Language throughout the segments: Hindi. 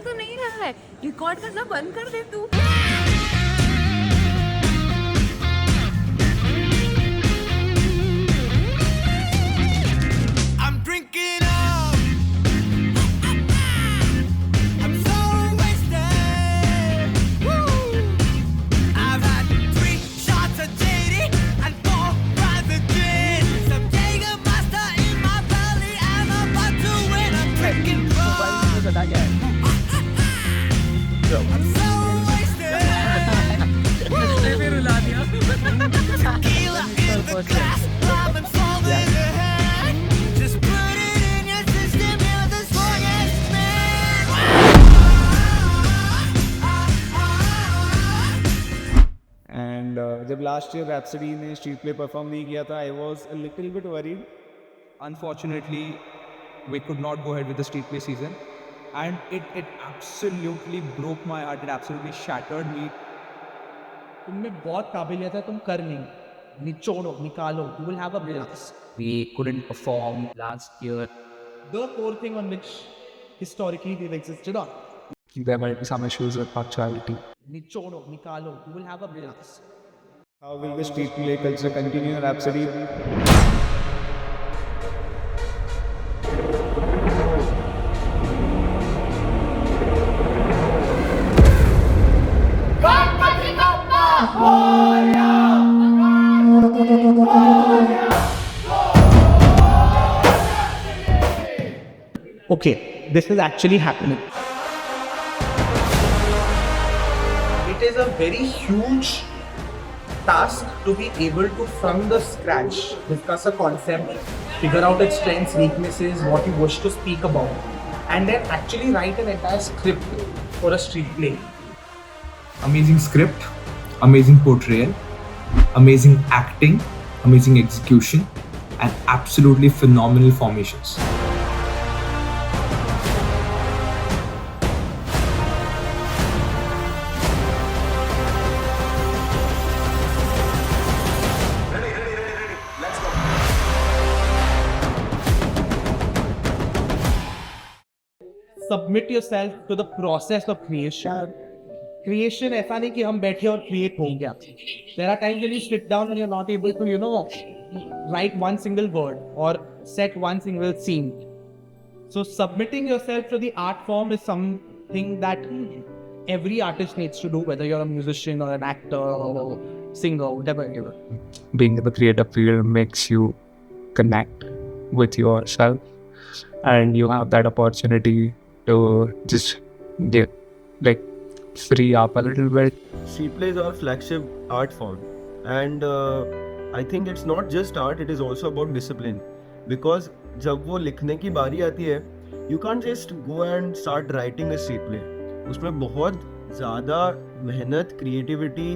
तो नहीं रहा है, रिकॉर्ड करना बंद कर दे तू। I'm drinking up. I'm so wasted. Woo. I've had 3 shots of JD and 4 pints of gin. Some Jägermeister in my belly. I'm about to win. I'm drinking rum. I'm so wasted. Tequila in the glass. Lemon folded in the hand. Just put it in your system. You're the strongest man. And जब लास्ट ईयर रैप्सडी ने स्ट्रीट प्ले परफॉर्म नहीं किया था, I was a little bit worried. Unfortunately, we could not go ahead with the street play season, and it absolutely broke my heart. It absolutely shattered me. तुम में बहुत काबिलियत है, तुम कर नहीं, निचोड़ो, निकालो, you will have a blast. We couldn't perform last year. The core thing on which historically we've existed on. There might be some issues with punctuality. निचोड़ो, निकालो, you will have a blast. How will the street play culture continue in Rhapsody? Okay, this is actually happening. It is a very huge task to be able to, from the scratch, discuss a concept, figure out its strengths, weaknesses, what you wish to speak about, and then actually write an entire script for a street play. Amazing script, amazing portrayal, amazing acting, amazing execution, and absolutely phenomenal formations. Submit yourself to the process of creation. Creation ऐसा नहीं कि हम बैठे और create हो गया. There are times when you sit down and you're not able to, write one single word or set one single scene. So submitting yourself to the art form is something that every artist needs to do, whether you're a musician or an actor or singer, whatever. Being in the creative field makes you connect with yourself, and you have that opportunity to just get free up a little bit. Street play is our flagship art form, and I think it's not just art, it is also about discipline, because जब वो लिखने की बारी आती है, you can't just go and start writing a street play. उसमें बहुत ज़्यादा मेहनत, creativity,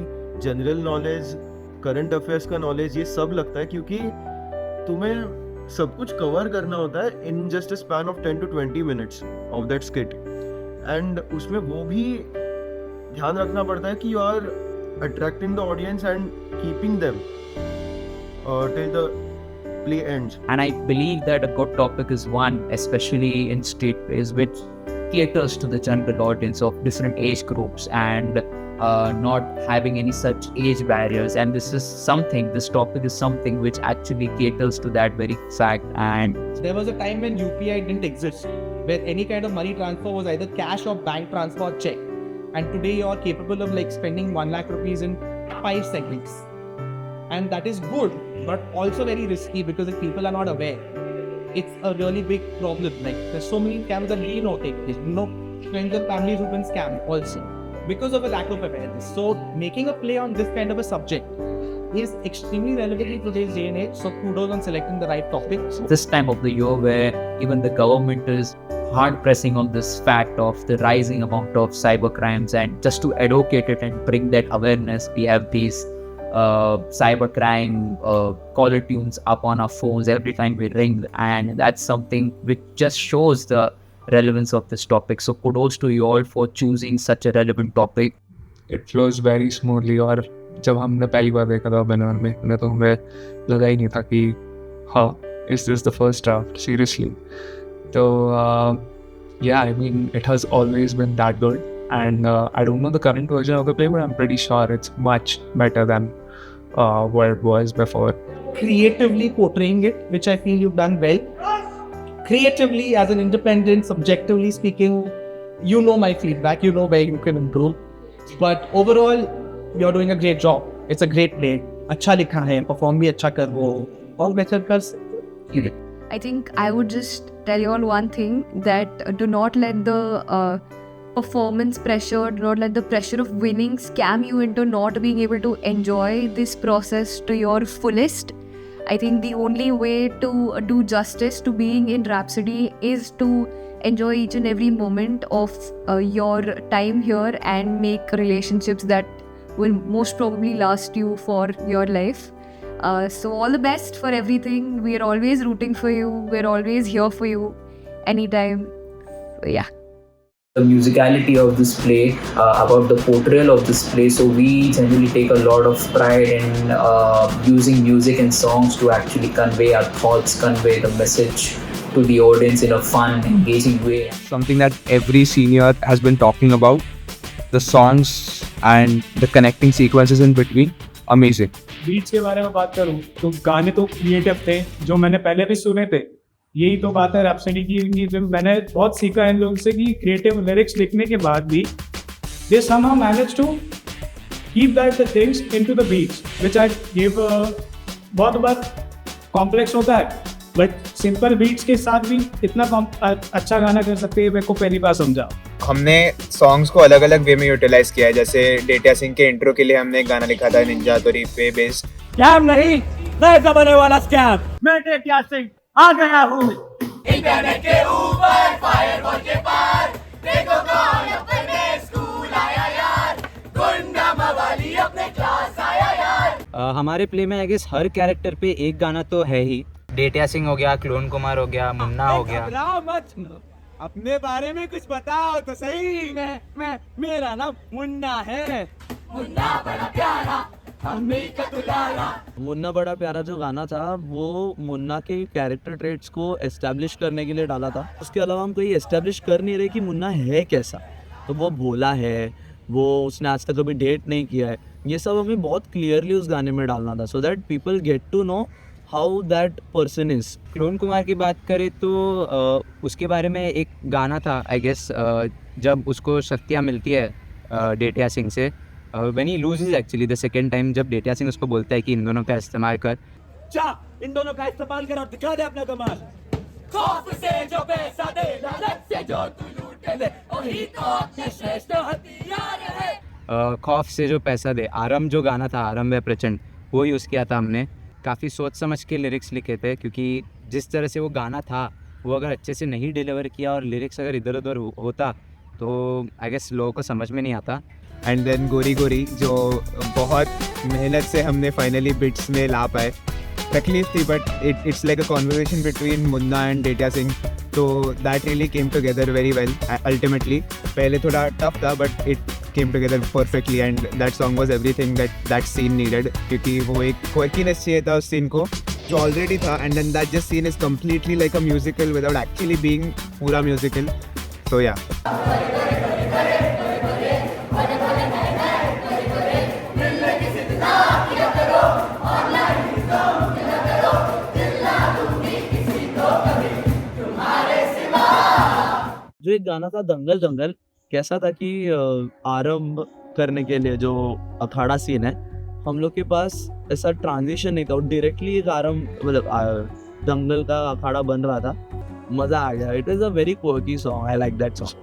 general knowledge, current affairs का नॉलेज, ये सब लगता है, क्योंकि तुम्हें सब कुछ कवर करना होता है in just a span of 10 to 20 minutes of that skit. And उसमें वो भी ध्यान रखना पड़ता है कि you are attracting the audience and keeping them till the play ends. And I believe that a good topic is one, especially in street plays, which caters to the general audience of different age groups and not having any such age barriers. And this topic is something which actually caters to that very fact. And There was a time when UPI didn't exist, where any kind of money transfer was either cash or bank transfer or check. And today you are capable of spending 1 lakh rupees in 5 seconds. And that is good, but also very risky, because if people are not aware, it's a really big problem. There's so many scams that we know take place. Friends and families who've been scammed also because of a lack of awareness. So making a play on this kind of a subject is extremely relevant in today's day and age. So kudos on selecting the right topics. this time of the year where even the government is hard pressing on this fact of the rising amount of cyber crimes, and just to educate it and bring that awareness, we have these cybercrime caller tunes up on our phones every time we ring, and that's something which just shows the relevance of this topic. So kudos to you all for choosing such a relevant topic. It flows very smoothly. और जब हमने पहली बार देखा था वेबिनार में, तो हमें लगा ही नहीं था कि हाँ, is this the first draft? Seriously. तो yeah, I mean, it has always been that good. And I don't know the current version of the play, but I'm pretty sure it's much better than what it was before. Creatively portraying it, which I feel you've done well. Creatively, as an independent, subjectively speaking, you know my feedback, you know where you can improve. But overall, you're doing a great job. It's a great play. अच्छा लिखा है, perform भी अच्छा कर वो, और better कर सकते. I think I would just tell you all one thing, that do not let the performance pressure, do not let the pressure of winning scam you into not being able to enjoy this process to your fullest. I think the only way to do justice to being in Rhapsody is to enjoy each and every moment of your time here and make relationships that will most probably last you for your life. So all the best for everything. We are always rooting for you. We're always here for you anytime. So, yeah. The musicality of this play, about the portrayal of this play. So we generally take a lot of pride in using music and songs to actually convey our thoughts, convey the message to the audience in a fun, engaging way. Something that every senior has been talking about. The songs and the connecting sequences in between, amazing. Beats के बारे में बात करूं तो गाने तो क्रिएटिव थे, जो मैंने पहले भी सुने थे. यही तो बात है रैप्सडी की, कि मैंने बहुत सीखा इन लोगों से कि क्रिएटिव लिरिक्स लिखने के बाद भी दे somehow managed to keep that the things into the beats, which I give. बहुत बार कॉम्प्लेक्स होता है, बट सिंपल बीट्स के साथ भी इतना अच्छा गाना कर सकते हैं, मेरे को पहली बार समझा. हमने सॉन्ग्स को अलग अलग वे में यूटिलाइज किया है. जैसे डेटा सिंह के इंट्रो के लिए हमने एक गाना लिखा था निंजा तोरी पे बेस्ड. स्कैम नहीं, नए जमाने वाला स्कैम. मैं डेटा सिंह आ गया हूँ. इंटरनेट के ऊपर फायरवॉल के पार देखो कौन अपने स्कूल आया यार, गुंडा मवाली अपने क्लास आया यार. हमारे प्ले में आई गेस हर कैरेक्टर पे एक गाना तो है ही. डेटा सिंह हो गया, क्लोन कुमार हो गया, मुन्ना हो गया. घबराओ मत, अपने बारे में कुछ बताओ तो सही. मैं मेरा नाम मुन्ना है. मुन्ना बड़ा प्यारा हमें कतुलारा. मुन्ना बड़ा प्यारा जो गाना था वो मुन्ना के कैरेक्टर ट्रेट्स को एस्टैब्लिश करने के लिए डाला था. उसके अलावा हम कोई एस्टैब्लिश कर नहीं रहे कि मुन्ना है कैसा. तो वो भोला है, वो उसने आज तक कभी डेट नहीं किया है, ये सब हमें बहुत क्लियरली उस गाने में डालना था, so that people get to know how that person is. Clone Kumar की बात करें तो उसके बारे में एक गाना था आई गेस, जब उसको शक्तियाँ मिलती है डेटा सिंह से, when he loses actually the second time, जब डेटा सिंह उसको बोलता है कि इन दोनों का इस्तेमाल कर. इन दोनों का इस्तेमाल कर और दिखा दे अपना कमाल. खौफ से जो पैसा दे, लालच से जो तू लूटे दे, वही तो अपने श्रेष्ठ हथियार है. खौफ से जो पैसा दे, आरम जो गाना था, आरम व प्रचंड, वो यूज़ किया था हमने. काफ़ी सोच समझ के लिरिक्स लिखे थे, क्योंकि जिस तरह से वो गाना था वो अगर अच्छे से नहीं डिलीवर किया और लिरिक्स अगर इधर उधर होता तो आई गेस लोगों को समझ में नहीं आता. एंड देन गोरी गोरी जो बहुत मेहनत से हमने फाइनली बिट्स में ला पाए. तकलीफ थी but it's like a conversation between Munna and data Singh, तो that really came together very well ultimately. पहले थोड़ा टफ था but it came together perfectly and that song was everything that scene needed, क्योंकि वो एक quirkiness चाहिए था उस scene को जो already था, and then that just scene is completely like a musical without actually being पूरा musical. So yeah. जो एक गाना था दंगल दंगल, कैसा था कि आरंभ करने के लिए जो अखाड़ा सीन है, हम लोग के पास ऐसा ट्रांजिशन नहीं था, और डायरेक्टली एक आरंभ मतलब दंगल का अखाड़ा बन रहा था. मज़ा आ गया. It is a very quirky song, I like that song.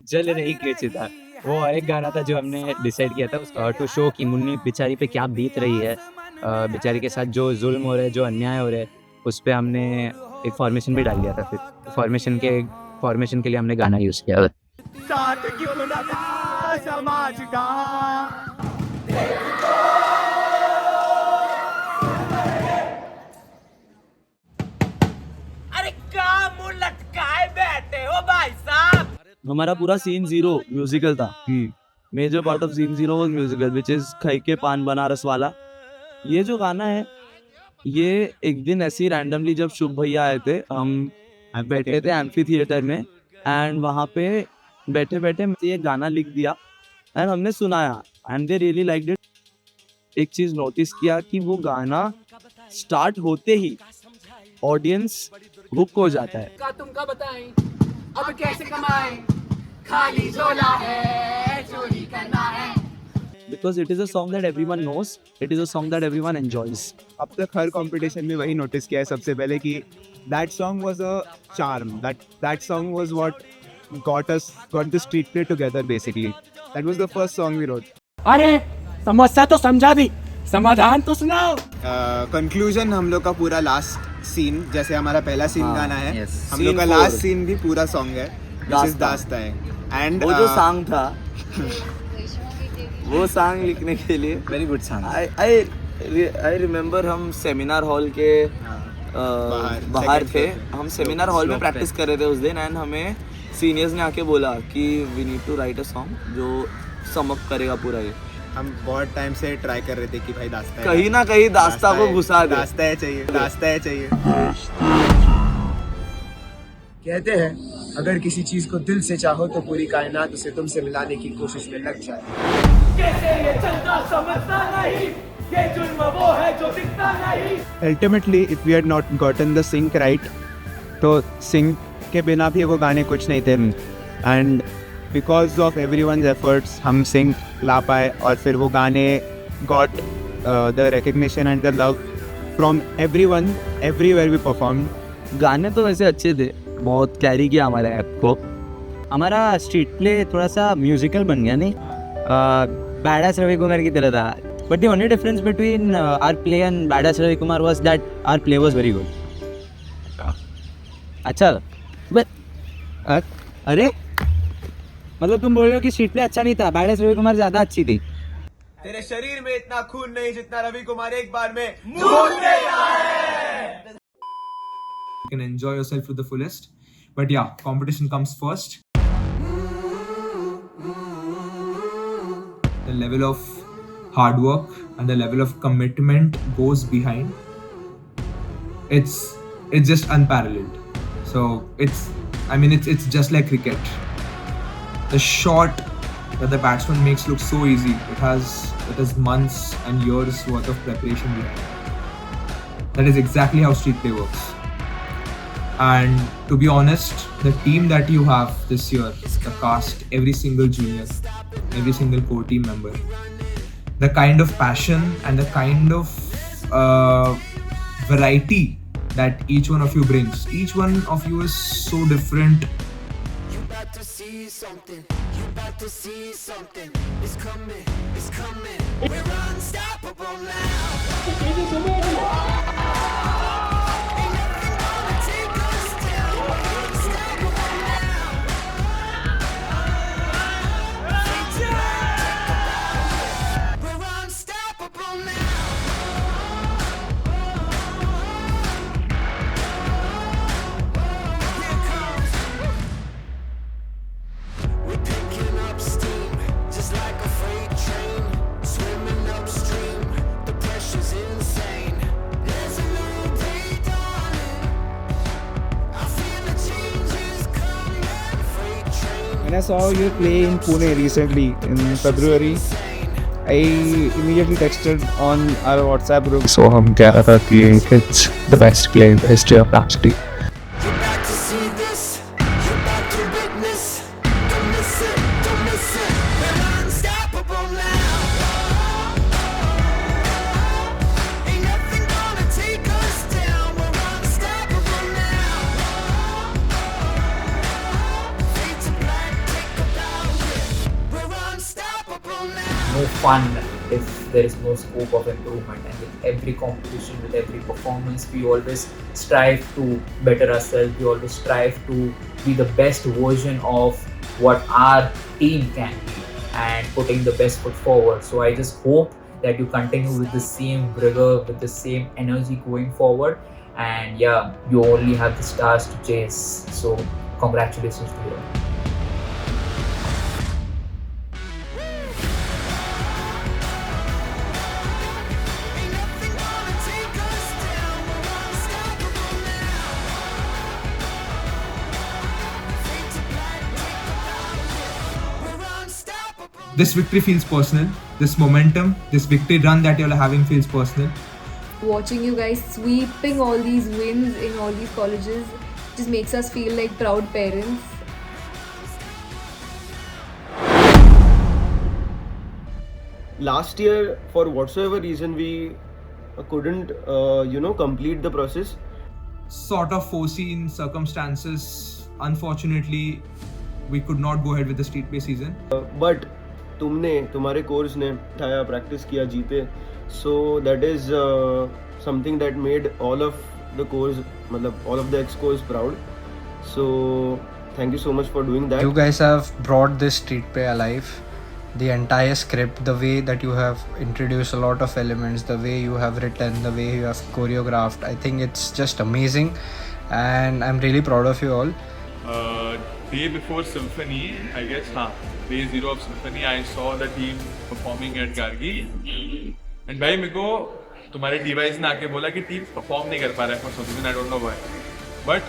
जल रही केची था, वो एक गाना था जो हमने डिसाइड किया था टू शो कि मुन्नी बेचारी पे क्या बीत रही है, बेचारी के साथ जो जुल्म हो रहा है, जो अन्याय हो रहा है, उस पर हमने एक फॉर्मेशन भी डाल दिया था. फिर फॉर्मेशन के लिए हमने गाना यूज़ किया. साथ क्यों लगा समाज का. अरे क्या मुंह लटकाए बैठे हो भाई साहब. हमारा पूरा सीन 0 म्यूजिकल था. Major part of scene 0 was musical which is खाई के पान बनारस वाला. ये जो गाना है ये एक दिन ऐसे ही रैंडमली जब शुभ भैया आए थे, हम बैठे थे एम्फी थिएटर में एंड वहाँ पे बैठे बैठे ये गाना लिख दिया एंड हमने सुनाया and they really liked it. एक चीज नोटिस किया कि वो गाना स्टार्ट होते ही ऑडियंस हुक हो जाता है. तुमका बताएं अब कैसे कमाएं, खाली झोला है चोरी करना है. Because it is a song that everyone knows, it is a song that everyone enjoys. अब तक हर कंपटीशन में वही नोटिस किया है सबसे पहले कि that song was a charm. That song was what got the street play together basically. That was the first song we wrote. अरे समस्या तो समझा दी, समाधान तो सुनाओ. कंक्लूजन हम लोग का पूरा लास्ट सीन, जैसे हमारा पहला सीन गाना है, yes. हम लोग का Scene लास्ट 4. सीन भी पूरा सॉन्ग है, which is दास्तां है. एंड वो जो सॉन्ग था वो सॉन्ग लिखने के लिए very good song. I remember हम सेमिनार हॉल के बाहर second थे. floor पे. हम सेमिनार हॉल में slope पे. प्रैक्टिस कर रहे थे उस दिन एंड हमें सीनियर्स ने आके बोला कि we need to write a song जो सम अप करेगा पूरा ये. हम बहुत टाइम से ट्राई कर रहे थे कि भाई दास्तां है, कहीं ना कहीं दास्ता को घुसा दे. दास्तां है चाहिए, दास्तां है चाहिए. कहते हैं अगर किसी चीज को दिल से चाहो तो पूरी कायनात उसे तुमसे मिलाने की कोशिश में लग जाए. कैसे ये चलता समझता नहीं, ये जुल्म वो है जो दिखता नहीं. Ultimately if we had not gotten the sync right, तो सिंक के बिना भी वो गाने कुछ नहीं थे. And because of everyone's efforts हम सिंक ला पाए और फिर वो गाने got the recognition and the love from everyone everywhere we perform. गाने तो वैसे अच्छे थे, बहुत कैरी किया हमारे ऐप को. हमारा स्ट्रीट प्ले थोड़ा सा म्यूजिकल बन गया नहीं, बैडास रवि कुमार की तरह था. But the only difference between our play and badass Ravi Kumar was that our play was very good. अच्छा बट अरे मतलब तुम बोल रहे हो कि स्ट्रीट प्ले अच्छा नहीं था, बैडास रवि कुमार ज़्यादा अच्छी थी. तेरे शरीर में इतना खून नहीं जितना रवि कुमार एक बार में You can enjoy yourself to the fullest. But yeah, competition comes first. The level of hard work and the level of commitment goes behind. It's just unparalleled. So it's just like cricket. The shot that the batsman makes looks so easy. It has months and years worth of preparation behind. That is exactly how street play works. And to be honest, the team that you have this year, the cast, every single junior, every single core team member, the kind of passion and the kind of variety that each one of you brings. Each one of you is so different. You about to see something. You about to see something. It's coming. It's coming. We're unstoppable now. Ain't nothing gonna take us down. We're unstoppable now. We're unstoppable now. Here comes. We're picking up steam, just like a freight train, swimming upstream. The pressure's insane. There's a new day dawning. I feel the changes coming. Freight train. When I saw you play in Pune recently in February, I immediately texted on our WhatsApp group. So हम कह रहा था कि it's the best play in the history of Rhapsody. You're about to see this. You're about to witness. Don't miss it. Don't miss it. We're unstoppable now. Ain't nothing gonna take us down. We're unstoppable now. Fade to black, take a bow. We're unstoppable now. No fun if there is no scope of improvement. And with every competition, with every performance, we always strive to better ourselves. We always strive to be the best version of what our team can be and putting the best foot forward. So I just hope that you continue with the same rigor, with the same energy going forward. And yeah, you only have the stars to chase. So congratulations to you. this victory feels personal. This momentum, this victory run that you're having feels personal. Watching you guys sweeping all these wins in all these colleges just makes us feel like proud parents. Last year, for whatsoever reason, we couldn't, complete the process. Sort of foreseen circumstances, unfortunately, we could not go ahead with the street play season. But तुम्हारे कोर्स ने उठाया, प्रैक्टिस किया, जीते. So that is something that made all of the course, all of the ex-course proud. So thank you so much for doing that. You guys have brought this street play alive. The entire script, the way that you have introduced a lot of elements, the way you have written, the way you have choreographed, I think it's just amazing, and I'm really proud of you all. Day before Symphony, I guess, day 0 of Symphony, I saw the team performing at Gargi. And भाई मेरे को तुम्हारे डिवाइस ने आके बोला कि टीम परफॉर्म नहीं कर पा रहा है for some reason, I don't know why. But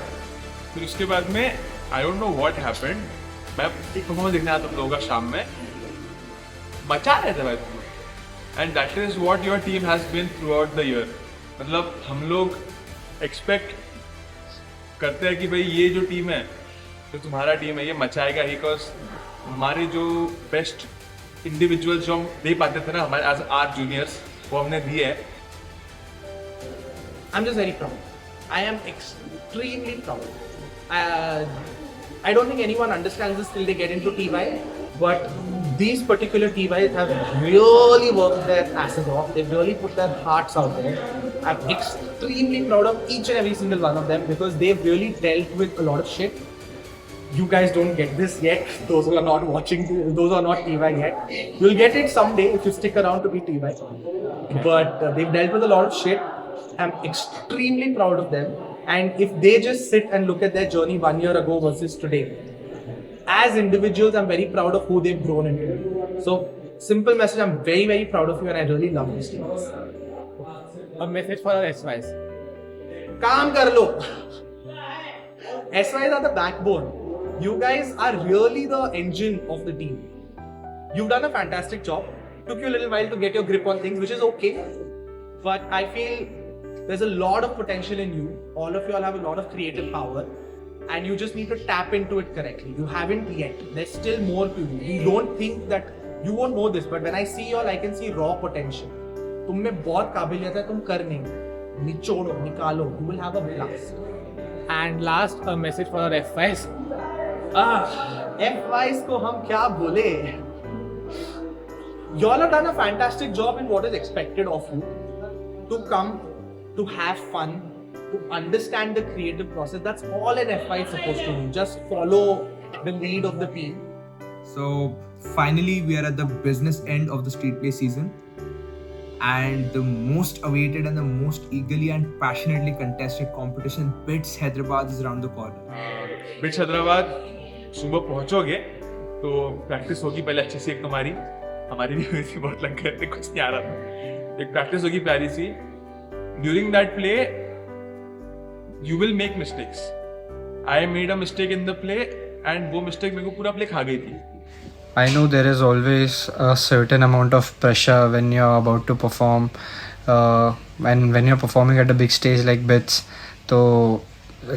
फिर उसके बाद में I don't know what happened. मैं एक परफॉर्मेंस देखने आया तुम लोगों का शाम में, मचा रहे थे भाई तुम लोग. And that is what your team has been throughout the year. मतलब हम लोग एक्सपेक्ट करते हैं कि भाई ये जो टीम है, जो तुम्हारा टीम है, ये मचाएगा ही, बिकॉज हमारे जो बेस्ट इंडिविजुअल्स जो हम दे पाते थे ना हमारे एज आर जूनियर्स, वो हमने दिए है. I'm just very proud. I am extremely proud. I don't think anyone understands this till they get into TY, but these particular TYs have really worked their asses off. They've really put their hearts out there. I'm extremely proud of each and every single one of them because they've really dealt with a lot of shit. You guys don't get this yet. Those who are not watching, those who are not TY yet. You'll get it someday if you stick around to be TY. But they've dealt with a lot of shit. I'm extremely proud of them. And if they just sit and look at their journey 1 year ago versus today, as individuals, I'm very proud of who they've grown into. So, simple message, I'm very, very proud of you and I really love these teams. A message for our SYs. Kaam kar lo. SYs are the backbone. You guys are really the engine of the team. You've done a fantastic job. Took you a little while to get your grip on things, which is okay. But I feel there's a lot of potential in you. All of you all have a lot of creative power. And you just need to tap into it correctly. You haven't yet. There's still more to you. You don't think that you won't know this, but when I see you all, I can see raw potential. तुम में बहुत काबिलियत है, तुम कर नहीं, निचोड़ो, निकालो. You will have a blast. And last, a message for our FYs. FYs को हम क्या बोले? You all have done a fantastic job in what is expected of you. To come, to have fun, to understand the creative process. That's all an FY is supposed to do. Just follow the lead of the team. So finally we are at the business end of the street play season, and the most awaited and the most eagerly and passionately contested competition, BITS Hyderabad, is around the corner. BITS Hyderabad सुबह पहुंचोगे तो प्रैक्टिस होगी पहले अच्छी सी. एक तुम्हारी, हमारी भी हुई थी, बहुत लग गए थे, कुछ नहीं आ रहा था. एक प्रैक्टिस होगी प्यारी सी. During that play, you will make mistakes. I made a mistake in the play, and वो mistake मेरे को पूरा play खा गई थी. I know there is always a certain amount of pressure when you're about to perform, and when you're performing at a big stage like BITS. So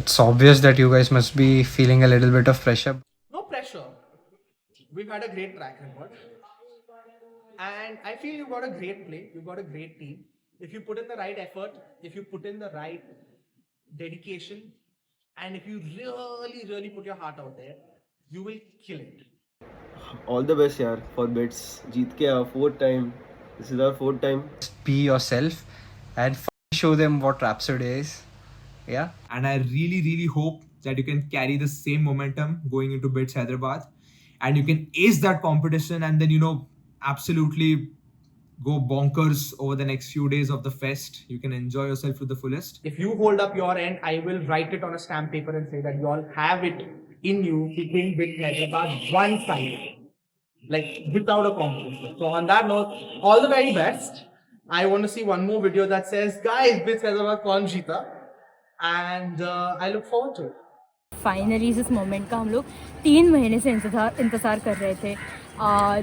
it's obvious that you guys must be feeling a little bit of pressure. No pressure. We've had a great track record. And I feel you've got a great play. You've got a great team. If you put in the right effort, if you put in the right dedication, and if you really, really put your heart out there, you will kill it. All the best, yaar, for BITS. Jeet ke aa, 4th time. This is our 4th time. Be yourself and show them what Rhapsody is. Yeah. And I really, really hope that you can carry the same momentum going into BITS Hyderabad, and you can ace that competition, and then, absolutely go bonkers over the next few days of the fest. You can enjoy yourself to the fullest. If you hold up your end, I will write it on a stamp paper and say that you all have it in you to bring BITS Hyderabad one side, like without a competition. So on that note, all the very best. I want to see one more video that says, guys, BITS Hyderabad kaun jeeta? And I look forward to it. Finally इस मोमेंट का हम लोग 3 महीने से इंतज़ार कर रहे थे.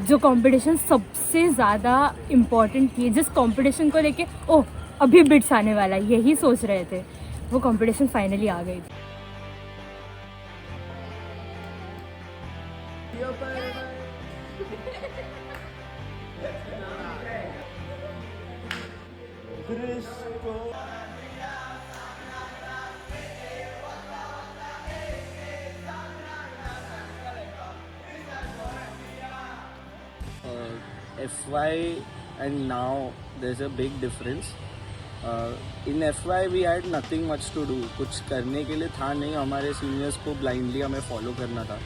जो कंपटीशन सबसे ज़्यादा इम्पोर्टेंट थी, जिस कंपटीशन को लेके ओह अभी बिट्स आने वाला है यही सोच रहे थे, वो कंपटीशन फाइनली आ गई थी। FY and now there's a big difference. In FY we had nothing much to do, कुछ करने के लिए था नहीं, हमारे सीनियर्स को ब्लाइंडली हमें फॉलो करना था।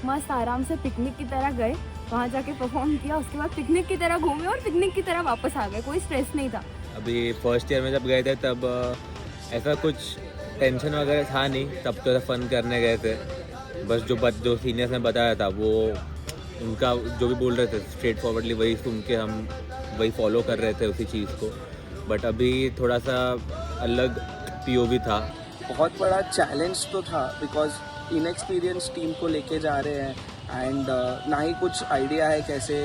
मस्त आराम से पिकनिक की तरह गए, वहाँ जाके परफॉर्म किया, उसके बाद पिकनिक की तरह घूमे और पिकनिक की तरह वापस आ गए, कोई स्ट्रेस नहीं था। अभी फर्स्ट ईयर में जब गए थे तब ऐसा कुछ टेंशन वगैरह था नहीं, तब तो फन करने गए थे। बस जो सीनियर्स ने बताया था वो उनका जो भी बोल रहे थे स्ट्रेट फॉरवर्डली वही सुन के हम वही फॉलो कर रहे थे उसी चीज़ को। बट अभी थोड़ा सा अलग POV था। बहुत बड़ा चैलेंज तो था बिकॉज इनएक्सपीरियंस टीम को लेके जा रहे हैं एंड ना ही कुछ आइडिया है कैसे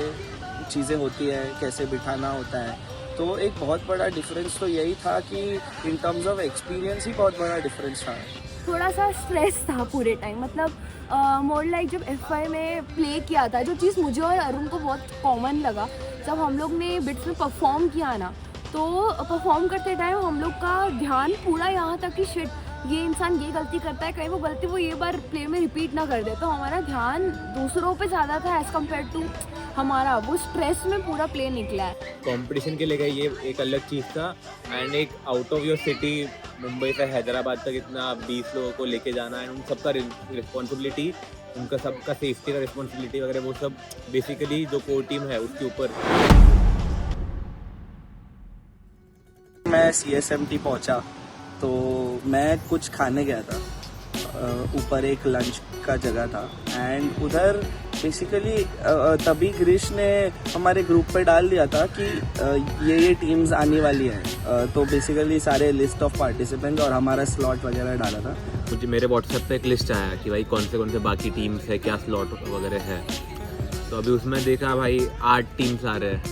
चीज़ें होती है, कैसे बिठाना होता है। तो एक बहुत बड़ा डिफरेंस तो यही था कि इन टर्म्स ऑफ एक्सपीरियंस ही बहुत बड़ा डिफरेंस था। थोड़ा सा स्ट्रेस था पूरे टाइम, मतलब मोर लाइक जब FY में प्ले किया था, जो चीज़ मुझे और अरुण को बहुत कॉमन लगा, जब हम लोग ने बिट्स में परफॉर्म किया ना, तो परफॉर्म करते टाइम हम लोग का ध्यान पूरा यहाँ तक कि शिट ये इंसान ये गलती करता है, कहीं वो गलती वो ये बार प्ले में रिपीट ना कर दे। तो हमारा ध्यान दूसरों पे ज़्यादा था एज़ कम्पेयर टू हमारा वो स्ट्रेस में पूरा प्ले निकला है। कंपटीशन के लिए गए ये एक अलग चीज़ था एंड एक out of your city, Mumbai से हैदराबाद तक इतना 20 लोगों को लेके जाना है, उन सबका रिस्पॉन्सिबिलिटी, उनका सबका सेफ्टी का रिस्पॉन्सिबिलिटी वगैरह वो सब बेसिकली जो कोर टीम है उसके ऊपर। मैं CSMT पहुंचा तो मैं कुछ खाने गया था, ऊपर एक लंच का जगह था एंड उधर बेसिकली तभी ग्रीश ने हमारे ग्रुप पे डाल दिया था कि ये टीम्स आने वाली हैं, तो बेसिकली सारे लिस्ट ऑफ पार्टिसिपेंट्स और हमारा स्लॉट वगैरह डाला था। मुझे मेरे व्हाट्सएप पे एक लिस्ट आया कि भाई कौन से बाकी टीम्स है, क्या स्लॉट वगैरह है। तो अभी उसमें देखा भाई 8 टीम्स आ रहे हैं,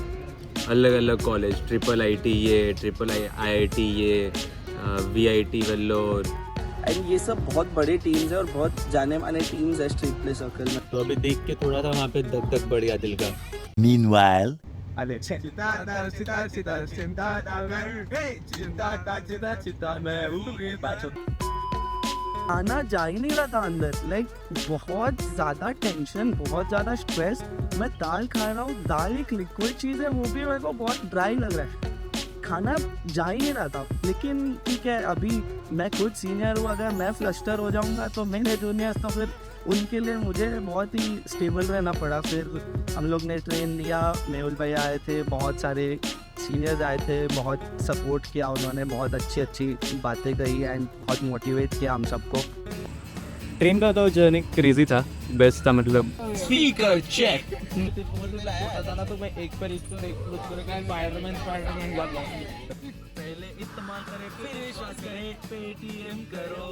अलग अलग कॉलेज, IIIT ये, IIT ये, VIT वेल्लोर एंड ये सब बहुत बड़े टीम्स है और बहुत जाने माने टीम्स है स्ट्रीट प्ले सर्कल में। तो अभी देख के थोड़ा सा वहाँ पे धक धक बढ़ गया दिल का। Meanwhile, आना जा ही नहीं रहा था अंदर, लाइक बहुत ज़्यादा टेंशन, बहुत ज़्यादा स्ट्रेस। मैं दाल खा रहा हूँ, दाल एक लिक्विड चीज़ है, वो भी मेरे को बहुत ड्राई लग रहा है, खाना जा ही नहीं रहा था। लेकिन ठीक है, अभी मैं खुद सीनियर हूँ, अगर मैं फ्लस्टर हो जाऊँगा तो मेरे जूनियर्स तो फिर उनके लिए मुझे बहुत ही स्टेबल रहना पड़ा। फिर हम लोग ने ट्रेन लिया, मेहुल भैया आए थे, बहुत सारे सीनियर्स आए थे, बहुत सपोर्ट किया उन्होंने, बहुत अच्छी अच्छी बातें कही एंड बहुत मोटिवेट किया हम सबको। ट्रेन का तो जर्नी क्रेजी था, बेस्ट था, मतलब स्पीकर चेक। तो मैं एक पर स्पाइडरमैन पहले इस्तेमाल करें फिर विश्वास करें, पेटीएम करो।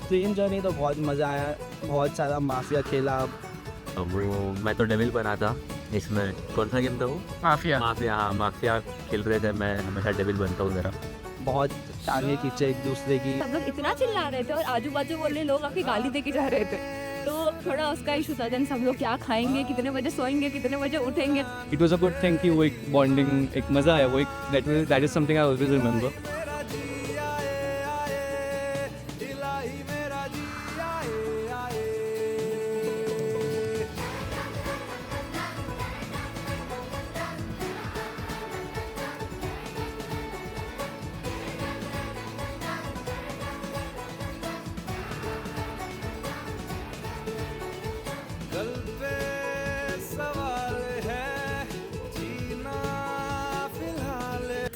ट्रेन जर्नी तो बहुत मज़ा आया, बहुत सारा माफिया खेला। वो मैं तो डेविल बना था इसमें। कौन सा गेम था वो? माफिया। हाँ, माफिया खेल रहे थे, मैं हमेशा डेविल बनता हूँ ज़रा। बहुत टांगे खींचे एक दूसरे की। सब लोग इतना चिल्ला रहे थे और आजू बाजू वाले लोग आपकी गाली दे के जा रहे थे, तो थोड़ा उसका इशू था। देन सब लोग क्या खाएंगे, कितने बजे सोएंगे, कितने बजे उठेंगे। It was a good thing कि वो एक बॉन्डिंग, एक मज़ा आया, वो एक that is something I always remember.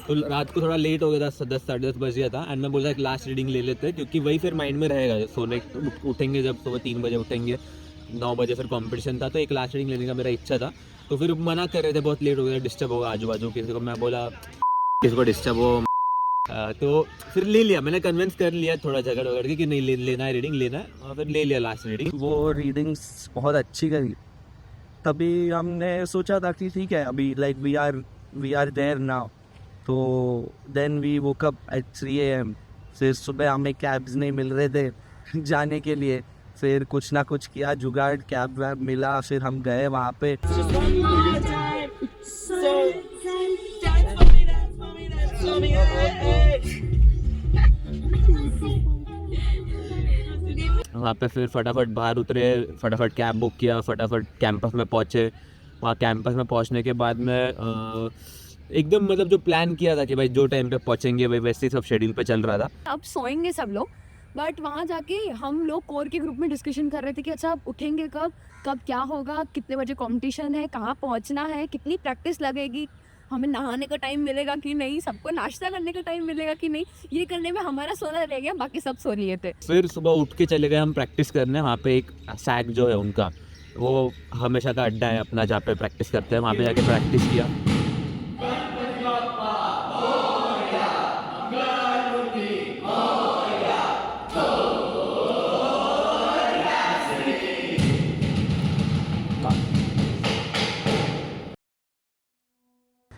तो रात को थोड़ा लेट हो गया था, 10 साढ़े 10 बज गया था एंड मैं बोला एक लास्ट रीडिंग ले लेते हैं, क्योंकि वही फिर माइंड में रहेगा। सोने उठेंगे जब सुबह 3 बजे उठेंगे, 9 बजे फिर कंपटीशन था, तो एक लास्ट रीडिंग लेने का मेरा इच्छा था। तो फिर मना कर रहे थे, बहुत लेट हो गया, डिस्टर्ब होगा आजू बाजू किसी को। मैं बोला किसी को डिस्टर्ब हो तो फिर ले लिया, मैंने कन्विंस कर लिया थोड़ा झगड़ वगड़ के कि नहीं लेना है रीडिंग लेना है, और फिर ले लिया लास्ट रीडिंग। वो रीडिंग्स बहुत अच्छी करी, तभी हमने सोचा था कि ठीक है अभी like we are there now. तो then we woke up at 3 AM। फिर सुबह हमें कैब्स नहीं मिल रहे थे जाने के लिए, फिर कुछ ना कुछ किया जुगाड़, कैब वैब मिला, फिर हम गए वहाँ पे। वहाँ पे फिर फटाफट बाहर उतरे, फटाफट कैब बुक किया, फटाफट कैंपस में पहुँचे। वहाँ कैंपस में पहुँचने के बाद में एकदम मतलब जो प्लान किया था कि भाई जो टाइम पे पहुँचेंगे भाई वैसे ही सब शेड्यूल पे चल रहा था। अब सोएंगे सब लोग, बट वहाँ जाके हम लोग कोर के ग्रुप में डिस्कशन कर रहे थे कि अच्छा अब उठेंगे कब क्या होगा, कितने बजे कंपटीशन है, कहाँ पहुँचना है, कितनी प्रैक्टिस लगेगी, हमें नहाने का टाइम मिलेगा कि नहीं, सबको नाश्ता करने का टाइम मिलेगा कि नहीं। ये करने में हमारा सोना रह गया, बाकी सब सो लिए थे। फिर सुबह उठ के चले गए हम प्रैक्टिस करने। वहाँ पे एक सैक जो है उनका, वो हमेशा का अड्डा है अपना जहाँ पे प्रैक्टिस करते हैं, वहाँ पे जाके प्रैक्टिस किया।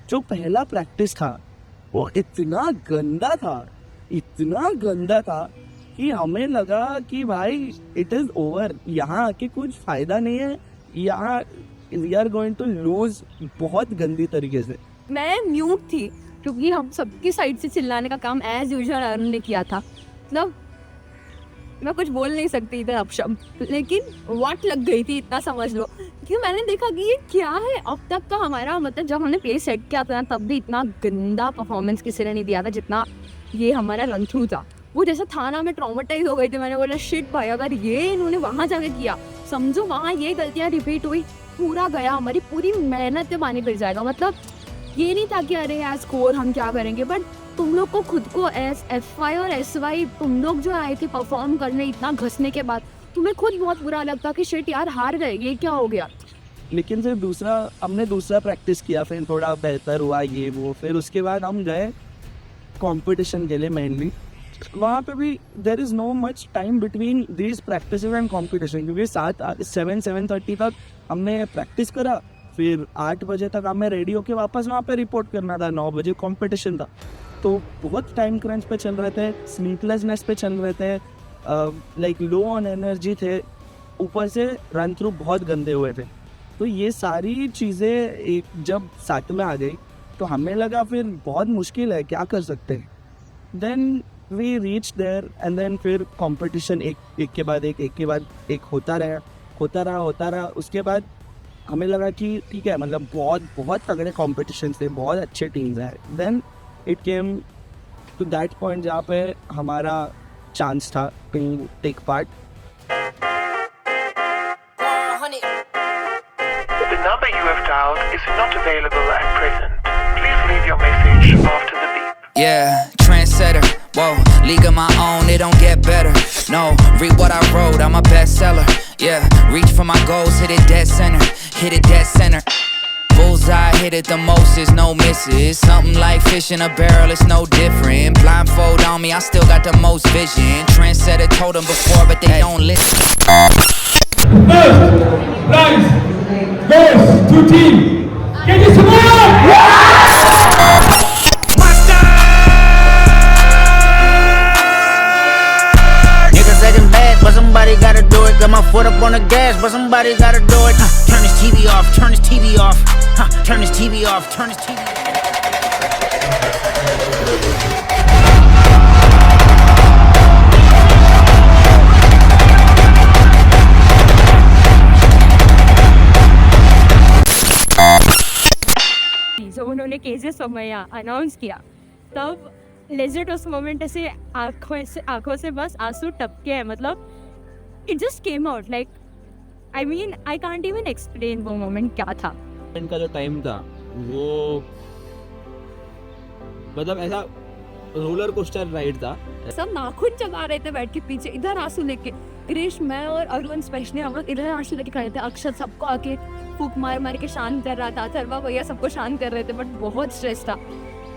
जो पहला प्रैक्टिस था वो इतना गंदा था कि हमें लगा कि भाई इट इज ओवर, यहाँ आके कुछ फायदा नहीं है, यहाँ we are going to lose बहुत गंदी तरीके से। मैं म्यूट थी क्योंकि हम सबकी साइड से चिल्लाने का काम एज यूजुअल अरुण ने किया था। मतलब मैं कुछ बोल नहीं सकती इधर अपशब्द, लेकिन वाट लग गई थी इतना समझ लो। क्योंकि मैंने देखा कि ये क्या है, अब तक का हमारा मतलब जब हमने प्ले सेट किया था तब भी इतना गंदा परफॉर्मेंस किसी ने नहीं दिया था जितना ये हमारा रन थ्रू था। वो जैसा था ना, मैं ट्रॉमेटाइज हो गई थी। मैंने बोला शिट भाई, अगर ये इन्होंने वहाँ जाके किया, समझो वहाँ ये गलतियाँ रिपीट हुई, पूरा गया, हमारी पूरी मेहनत पे पानी फिर जाएगा। मतलब ये नहीं था कि अरे यार स्कोर हम क्या करेंगे, बट तुम लोग को खुद को FY और SY तुम लोग जो आए थे परफॉर्म करने इतना घसने के बाद तुम्हें खुद बहुत बुरा लगता कि शिट यार हार गए, ये क्या हो गया। लेकिन फिर हमने दूसरा प्रैक्टिस किया, फिर थोड़ा बेहतर हुआ ये वो। फिर उसके बाद हम गए कंपटीशन के लिए मेनली। वहाँ पे भी there is no much time between this practice and competition, क्योंकि 7-7:30 तक हमने प्रैक्टिस करा, फिर 8 बजे तक हमें रेडी होके वापस वहाँ पे रिपोर्ट करना था, 9 बजे कंपटीशन था। तो बहुत टाइम क्रंच पे चल रहे थे, स्लीपलेसनेस पे चल रहे थे, लाइक लो ऑन एनर्जी थे, ऊपर से रन थ्रू बहुत गंदे हुए थे। तो ये सारी चीज़ें एक जब साथ में आ गई तो हमें लगा फिर बहुत मुश्किल है, क्या कर सकते हैं। Then we reach there and then फिर कंपटीशन एक के बाद एक होता रहा। उसके बाद हमें लगा कि ठीक है, मतलब बहुत तगड़े कॉम्पिटिशन थे, बहुत अच्छे टीम्स हैं। Then it came to that point जहाँ पे हमारा चांस था to take part. The number you have dialed is not available at present. Please leave your message after the beep. Yeah, trendsetter, whoa, league of my own, it don't get better. No, read what I wrote, I'm a bestseller. Yeah, reach for my goals, hit it dead center. Bullseye, hit it the most, there's no misses. Something like fish in a barrel, it's no different. Blindfold on me, I still got the most vision. Trendsetter told them before, but they don't listen. Rise, goes to team. Get it tomorrow. Niggas acting bad, but somebody gotta do it. Got my foot up on the gas, but somebody gotta do it. Turn this TV off, turn this TV off. Turn this TV off, turn this TV off. जब उन्होंने केजेस समया अनाउंस किया तब लेजिट उस मोमेंट ऐसे आंखों से बस आंसू टपके हैं। मतलब it just came out, like I mean I can't even explain वो मोमेंट क्या था। इनका जो टाइम था वो मतलब ऐसा रोलर कोस्टर राइड था। सब नाखून चबा रहे थे बैठ के पीछे, इधर आंसू लेके। क्रिश, मैं और अरुण स्पेशली हम लोग इधर आंसू लेके खड़े थे। अक्षर सबको आके फूक मार के शांत कर रहा था, थरवा भैया सबको शांत कर रहे थे, बट बहुत स्ट्रेस था।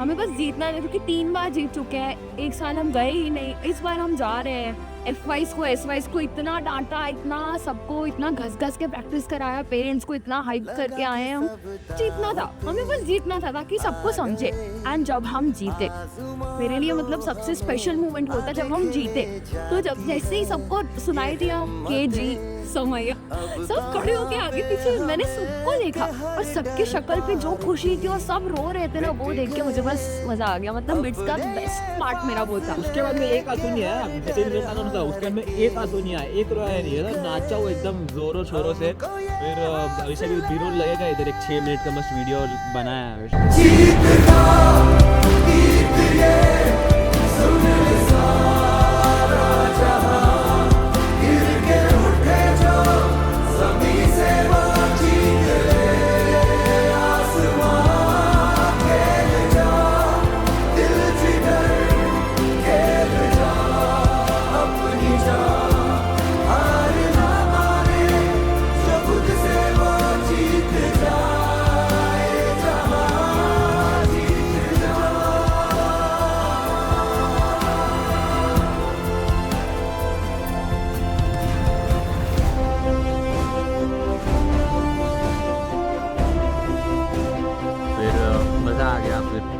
हमें बस जीतना है, क्योंकि 3 बार जीत चुके हैं, एक साल हम गए ही नहीं, इस बार हम जा रहे हैं। एफ को एस को इतना डांटा, इतना सबको इतना घस के प्रैक्टिस कराया, पेरेंट्स को इतना हाइप करके आए हैं, हम जीतना था, हमें बस जीतना था ताकि सबको समझे। एंड जब हम जीते, मेरे लिए मतलब सबसे स्पेशल मोमेंट होता है जब हम जीते। तो जब जैसे ही सबको सुनाई दिया के जी समैया, सब खड़े होके आगे पीछे, मैंने सबको देखा और सबके शक्ल पे जो खुशी थी और सब रो रहे थे ना, वो देख के मुझे बस मजा आ गया। मतलब बिट्स का बेस्ट पार्ट मेरा वो था। उसके बाद में एक आंसू नहीं आया, 3 मिनट आना था, उसके बाद में एक आंसू नहीं आया, एक रोया नहीं है, नाचा वो एकदम जोरों शोरों से। फिर अभिषेक भी लगेगा इधर एक 6 मिनट का मस्त वीडियो बनाया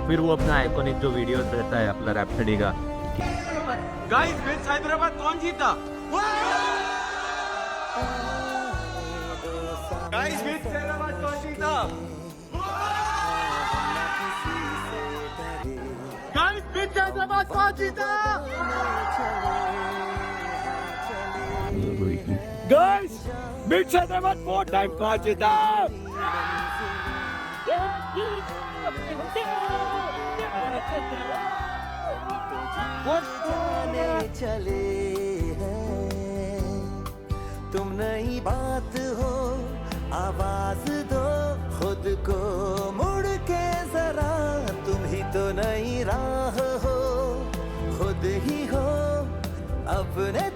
फिर वो अपना आइकॉनिक जो वीडियो रहता है अपना रैप्सडी का। गाइस बिट्स हैदराबाद कौन जीता? गाइस बिट्स हैदराबाद कौन जीता? गाइस बिट्स हैदराबाद कौन जीता? गाइस बिट्स हैदराबाद 4 टाइम कौन जीता? चले हैं तुम, नई बात हो, आवाज दो खुद को मुड़ के जरा, तुम ही तो नई राह हो, खुद ही हो अपने